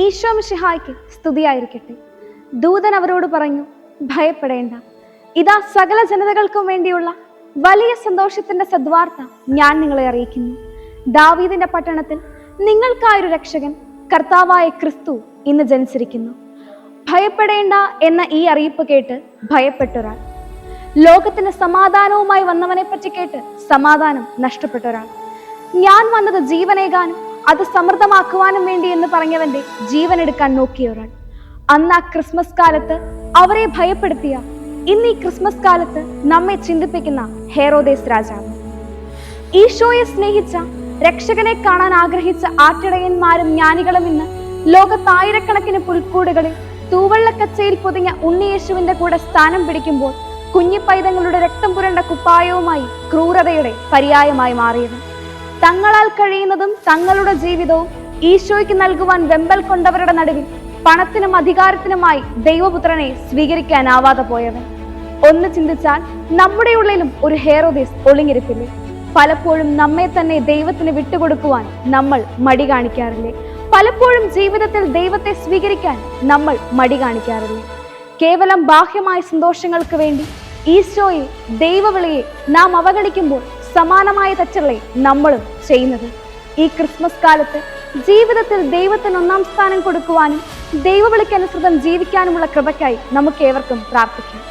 ഈശോ മിശിഹായ്ക്ക് സ്തുതിയായിരിക്കട്ടെ. ദൂതൻ അവരോട് പറഞ്ഞു, ഭയപ്പെടേണ്ട, ഇതാ സകല ജനതകൾക്കും വേണ്ടിയുള്ള വലിയ സന്തോഷത്തിന്റെ സദ്വാർത്ത ഞാൻ നിങ്ങളെ അറിയിക്കുന്നു. ദാവീദിന്റെ പട്ടണത്തിൽ നിങ്ങൾക്കായൊരു രക്ഷകൻ, കർത്താവായ ക്രിസ്തു ഇന്ന് ജനിച്ചിരിക്കുന്നു. ഭയപ്പെടേണ്ട എന്ന ഈ അറിയിപ്പ് കേട്ട് ഭയപ്പെട്ടൊരാൾ, ലോകത്തിന് സമാധാനവുമായി വന്നവനെ പറ്റി കേട്ട് സമാധാനം നഷ്ടപ്പെട്ടൊരാൾ, ഞാൻ വന്നത് ജീവനേകാനും അത് സമൃദ്ധമാക്കുവാനും വേണ്ടി എന്ന് പറഞ്ഞവന്റെ ജീവനെടുക്കാൻ നോക്കിയ ഒരാൾ, അന്ന് ആ ക്രിസ്മസ് കാലത്ത് അവരെ ഭയപ്പെടുത്തിയ, ഇന്ന് ഈ ക്രിസ്മസ് കാലത്ത് നമ്മെ ചിന്തിപ്പിക്കുന്ന ഹെറോദേസ് രാജാവ്. ഈശോയെ സ്നേഹിച്ച, രക്ഷകനെ കാണാൻ ആഗ്രഹിച്ച ആട്ടിടയന്മാരും ജ്ഞാനികളും ഇന്ന് ലോകത്തായിരക്കണക്കിന് പുൽക്കൂടുകളിൽ തൂവള്ളക്കച്ചയിൽ പൊതിഞ്ഞ ഉണ്ണിയേശുവിന്റെ കൂടെ സ്ഥാനം പിടിക്കുമ്പോൾ കുഞ്ഞിപ്പൈതങ്ങളുടെ രക്തം പുരണ്ട കുപ്പായവുമായി ക്രൂരതയുടെ പര്യായമായി മാറിയത്, തങ്ങളാൽ കഴിയുന്നതും തങ്ങളുടെ ജീവിതവും ഈശോയ്ക്ക് നൽകുവാൻ വെമ്പൽ കൊണ്ടവരുടെ നടുവിൽ പണത്തിനും അധികാരത്തിനുമായി ദൈവപുത്രനെ സ്വീകരിക്കാനാവാതെ പോയവൻ. ഒന്ന് ചിന്തിച്ചാൽ നമ്മുടെ ഉള്ളിലും ഒരു ഹെറോദേസ് ഒളിഞ്ഞിരിപ്പില്ലേ? പലപ്പോഴും നമ്മെ തന്നെ ദൈവത്തിന് വിട്ടുകൊടുക്കുവാൻ നമ്മൾ മടി കാണിക്കാറില്ലേ? പലപ്പോഴും ജീവിതത്തിൽ ദൈവത്തെ സ്വീകരിക്കാൻ നമ്മൾ മടി കാണിക്കാറില്ലേ? കേവലം ബാഹ്യമായ സന്തോഷങ്ങൾക്ക് വേണ്ടി ഈശോയെ, ദൈവവിളിയെ നാം അവഗണിക്കുമ്പോൾ സമാനമായ തെറ്റല്ലേ നമ്മളും ചെയ്യുന്നത്? ഈ ക്രിസ്മസ് കാലത്ത് ജീവിതത്തിൽ ദൈവത്തിന് ഒന്നാം സ്ഥാനം കൊടുക്കുവാനും ദൈവവിളിക്കനുസൃതം ജീവിക്കാനുമുള്ള കൃപയ്ക്കായി നമുക്ക് ഏവർക്കും പ്രാർത്ഥിക്കാം.